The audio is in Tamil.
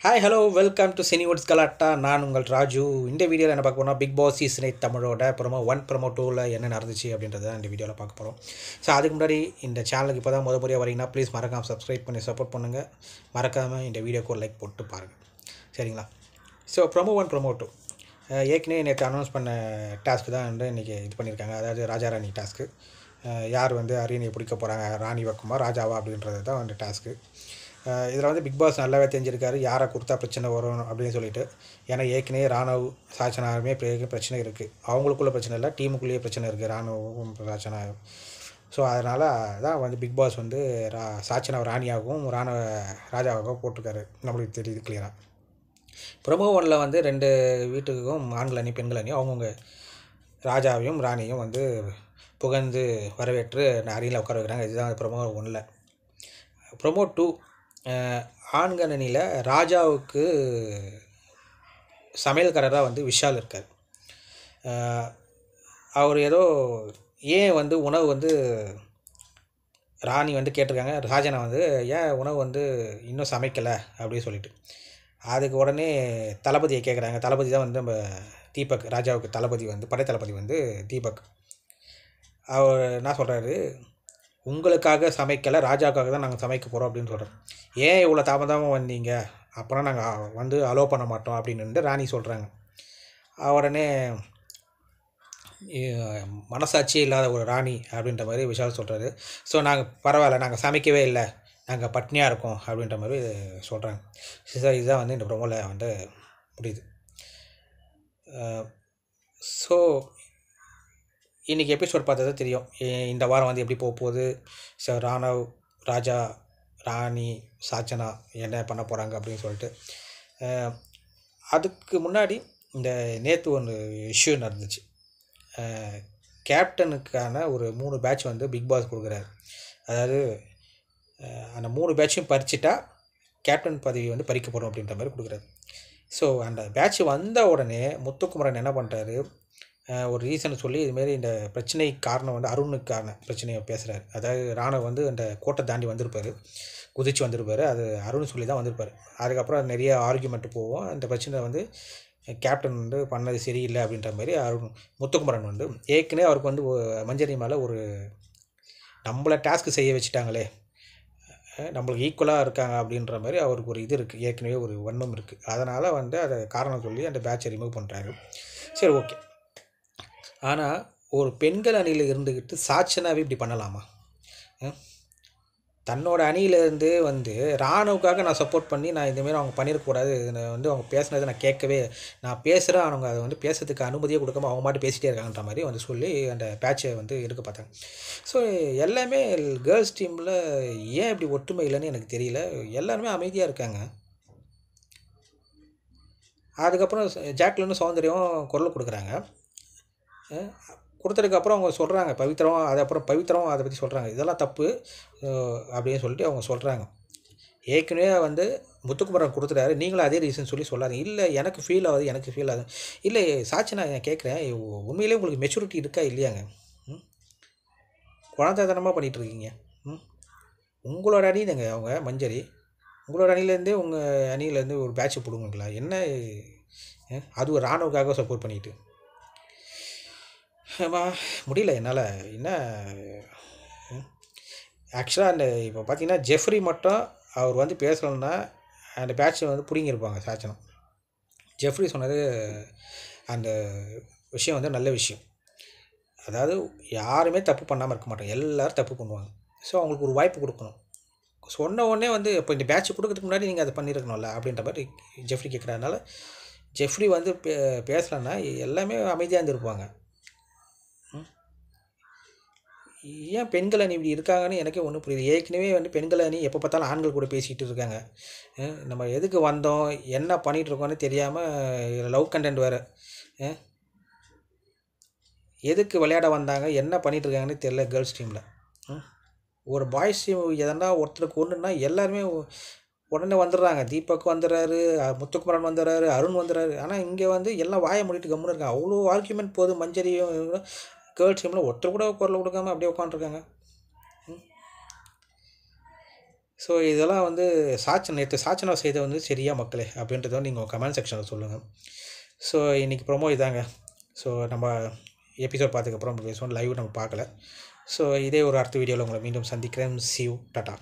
ஹாய் ஹலோ வெல்கம் டு சினிவுட்ஸ் கலாட்டா. நான் உங்கள் ராஜு. இந்த வீடியோவில் என்ன பார்க்க போனால் பிக் பாஸ் சீசன் 8 தமிழோட ப்ரோமோ 1 ப்ரோமோ 2ல் என்ன நடந்துச்சு அப்படின்றத இந்த வீடியோவில் பார்க்க போகிறோம். ஸோ அதுக்கு முன்னாடி இந்த சேனலுக்கு இப்போ தான் முறையாக வரீங்கன்னா ப்ளீஸ் மறக்காமல் சப்ஸ்கிரைப் பண்ணி சப்போர்ட் பண்ணுங்கள். மறக்காமல் இந்த வீடியோக்கு ஒரு லைக் போட்டு பாருங்கள், சரிங்களா? ஸோ ப்ரோமோ 1 ப்ரோமோ 2 ஏற்கனவே நேற்று அனௌன்ஸ் பண்ண டாஸ்க்கு தான் வந்து இன்றைக்கி இது பண்ணியிருக்காங்க. அதாவது ராஜா ராணி டாஸ்க்கு. யார் வந்து அரியணையை பிடிக்க போகிறாங்க, ராணி வக்குமா ராஜாவா அப்படின்றது தான் வந்து டாஸ்க்கு. இதில் வந்து பிக் பாஸ் நல்லாவே தெரிஞ்சிருக்காரு யாரை கொடுத்தா பிரச்சனை வரும் அப்படின்னு சொல்லிட்டு. ஏன்னா ஏற்கனவே ராணுவ சாச்சனாருமே பிரச்சனை இருக்குது. அவங்களுக்குள்ள பிரச்சனை இல்லை, டீமுக்குள்ளேயே பிரச்சனை இருக்குது ராணுவம் சாச்சனா. ஸோ அதனால் தான் வந்து பிக் பாஸ் வந்து சாச்சனாவை ராணியாகவும் ராணுவ ராஜாவாகவும் போட்டிருக்காரு. நம்மளுக்கு தெரியுது கிளியராக. ப்ரோமோ 1ல் வந்து 2 வீட்டுக்கும் ஆண்கள் அணி பெண்கள் அணி அவங்கவுங்க ராஜாவையும் ராணியும் வந்து புகழ்ந்து வரவேற்று அணியில் உட்கார வைக்கிறாங்க. இதுதான் ப்ரோமோ 1ல். ப்ரோமோ 2 ஆண்கள் அணியில் ராஜாவுக்கு சமையல்காரராக வந்து விஷால் இருக்கார். அவர் ஏதோ ஏன் வந்து உணவு வந்து ராணி வந்து கேட்டிருக்காங்க, ராஜனை வந்து ஏன் உணவு வந்து இன்னும் சமைக்கலை அப்படின்னு சொல்லிட்டு. அதுக்கு உடனே தளபதியை கேட்குறாங்க. தளபதி தான் வந்து நம்ம தீபக், ராஜாவுக்கு தளபதி வந்து படை தளபதி வந்து தீபக். அவர் என்ன சொல்கிறாரு, உங்களுக்காக சமைக்கலை, ராஜாவுக்காக தான் நாங்கள் சமைக்க போகிறோம் அப்படின்னு சொல்கிறோம். ஏன் இவ்வளோ தாமதமாக வந்தீங்க, அப்புறம் நாங்கள் வந்து அலோவ் பண்ண மாட்டோம் அப்படின்னு ராணி சொல்கிறாங்க. உடனே மனசாட்சியே இல்லாத ஒரு ராணி அப்படின்ற மாதிரி விஷால் சொல்கிறாரு. ஸோ நாங்கள் பரவாயில்ல, நாங்கள் சமைக்கவே இல்லை, நாங்கள் பட்னியாக இருக்கோம் அப்படின்ற மாதிரி சொல்கிறாங்க. இதுதான் வந்து இந்த ப்ரோமோவில் வந்து முடியுது. ஸோ இன்றைக்கி எபிசோட் பார்த்தது தெரியும் இந்த வாரம் வந்து எப்படி போக போகுது. ஸோ ராணவ், ராஜா, ராணி, சாச்சனா என்ன பண்ண போகிறாங்க அப்படின்னு சொல்லிட்டு. அதுக்கு முன்னாடி இந்த நேற்று ஒன்று இஷ்யூ நடந்துச்சு. கேப்டனுக்கான ஒரு 3 பேட்ச் வந்து பிக் பாஸ் கொடுக்குறாரு. அதாவது அந்த 3 பேட்சையும் பறிச்சிட்டா கேப்டன் பதவி வந்து பறிக்கப்படும் அப்படின்ற மாதிரி கொடுக்குறாரு. ஸோ அந்த பேட்ச் வந்த உடனே முத்துக்குமரன் என்ன பண்ணுறாரு, ஒரு ரீசனை சொல்லி இதுமாரி இந்த பிரச்சனைக்கு காரணம் வந்து அருணுக்கான பிரச்சனையை பேசுகிறாரு. அதாவது ராணுவ வந்து அந்த கோட்டை தாண்டி வந்திருப்பார், குதிச்சு வந்திருப்பார். அது அருண் சொல்லி தான் வந்திருப்பார். அதுக்கப்புறம் நிறைய ஆர்கியூமெண்ட்டு போவோம். அந்த பிரச்சனை வந்து கேப்டன் வந்து பண்ணது சரியில்லை அப்படின்ற மாதிரி அருண் முத்துக்குமரன் வந்து ஏற்கனவே அவருக்கு வந்து மஞ்சரி மேலே ஒரு நம்மளை டாஸ்க்கு செய்ய வச்சுட்டாங்களே, நம்மளுக்கு ஈக்குவலாக இருக்காங்க அப்படின்ற மாதிரி அவருக்கு ஒரு இது இருக்குது, ஏற்கனவே ஒரு வன்மம் இருக்குது. அதனால் வந்து அதை காரணம் சொல்லி அந்த பேட்சை ரிமூவ் பண்ணுறாரு. சரி, ஓகே. ஆனால் ஒரு பெண்கள் அணியில் இருந்துக்கிட்டு சாட்சனாவே இப்படி பண்ணலாமா? தன்னோட அணியிலேருந்து வந்து ராணுவுக்காக நான் சப்போர்ட் பண்ணி நான் இந்தமாரி அவங்க பண்ணியிருக்கக்கூடாது, வந்து அவங்க பேசுனதை நான் கேட்கவே, நான் பேசுகிறேன், அவங்க அதை வந்து பேசுறதுக்கு அனுமதியே கொடுக்காம அவங்க மாட்டு பேசிகிட்டே இருக்காங்கன்ற மாதிரி வந்து சொல்லி அந்த பேட்சை வந்து எடுக்க பார்த்தாங்க. ஸோ எல்லாமே கேர்ள்ஸ் டீமில் ஏன் இப்படி ஒற்றுமை இல்லைன்னு எனக்கு தெரியல. எல்லாருமே அமைதியாக இருக்காங்க. அதுக்கப்புறம் ஜாக்லினும் சௌந்தர்யம் குரல் கொடுக்குறாங்க. கொடுத்ததுக்கப்புறம் அவங்க சொல்கிறாங்க பவித்ரம், அது அப்புறம் பவித்ரம் அதை பற்றி சொல்கிறாங்க, இதெல்லாம் தப்பு அப்படின்னு சொல்லிட்டு அவங்க சொல்கிறாங்க. ஏற்கனவே வந்து முத்துக்குமரன் கொடுத்துட்டாரு, நீங்களும் அதே ரீசன் சொல்லி சொல்லாதீங்க. இல்லை எனக்கு ஃபீல் ஆகுது. இல்லை சாட்சி, நான் கேட்குறேன், உண்மையிலே உங்களுக்கு மெச்சூரிட்டி இருக்கா இல்லையாங்க? குழந்தைத்தனமாக பண்ணிகிட்ருக்கீங்க. உங்களோட அணி தாங்க அவங்க மஞ்சரி, உங்களோட அணிலேருந்தே உங்கள் அணியிலேருந்து ஒரு பேட்ச் போடுங்களா என்ன? அது ஒரு ராணுவுக்காக சப்போர்ட் பண்ணிட்டு முடியல என்னால். என்ன ஆக்சுவலாக அந்த இப்போ பார்த்தீங்கன்னா ஜெஃப்ரி மட்டும் அவர் வந்து பேசலைன்னா அந்த பேட்சை வந்து பிடிங்கிருப்பாங்க சாச்சனம். ஜெஃப்ரி சொன்னது அந்த விஷயம் வந்து நல்ல விஷயம். அதாவது யாருமே தப்பு பண்ணாமல் இருக்க மாட்டாங்க, எல்லோரும் தப்பு பண்ணுவாங்க. ஸோ அவங்களுக்கு ஒரு வாய்ப்பு கொடுக்கணும். சொன்ன உடனே வந்து இப்போ இந்த பேட்ச் கொடுக்கறதுக்கு முன்னாடி நீங்கள் அதை பண்ணியிருக்கணும்ல அப்படின்ற மாதிரி ஜெஃப்ரி கேட்குறதுனால ஜெஃப்ரி வந்து பேசலைன்னா எல்லாமே அமைதியாக இருந்திருப்பாங்க. ஏன் பெண்கள் அணி இப்படி இருக்காங்கன்னு எனக்கே ஒன்றும் புரியல. ஏற்கனவே வந்து பெண்கள் அணி எப்போ பார்த்தாலும் ஆண்கள் கூட பேசிகிட்டு இருக்காங்க. நம்ம எதுக்கு வந்தோம், என்ன பண்ணிகிட்ருக்கோன்னு தெரியாமல் லவ் கண்டென்ட் வேறு. எதுக்கு விளையாட வந்தாங்க, என்ன பண்ணிகிட்ருக்காங்கன்னு தெரியல கேர்ள்ஸ் டீமில். ஒரு பாய்ஸ் டீம் எதனா ஒருத்தருக்கு ஒன்றுன்னா எல்லாருமே உடனே வந்துடுறாங்க. தீபக் வந்துடுறாரு, முத்துக்குமரன் வந்துடுறாரு, அருண் வந்துடுறாரு. ஆனால் இங்கே வந்து எல்லாம் வாயை மூடிட்டு கம்முன்னு இருக்காங்க. அவ்வளோ ஆர்கியூமெண்ட் போகுது. மஞ்சரியும் கேர்ள்ஸ் டீமில் ஒருத்தர் கூட குரல் கொடுக்காம அப்படியே உட்காந்துருக்காங்க. ஸோ இதெல்லாம் வந்து நேற்று சாச்சனா செய்த வந்து சரியா மக்களே அப்படின்றத வந்து நீங்கள் கமெண்ட் செக்ஷனில் சொல்லுங்கள். ஸோ இன்றைக்கி ப்ரோமோ இதாங்க. ஸோ நம்ம எபிசோட் பார்த்ததுக்கப்புறம் பேசுவோம். லைவ் நம்ம பார்க்கல. ஸோ இதே ஒரு அடுத்த வீடியோவில் உங்களை மீண்டும் சந்திக்கிறேன். See you. டாட்டா.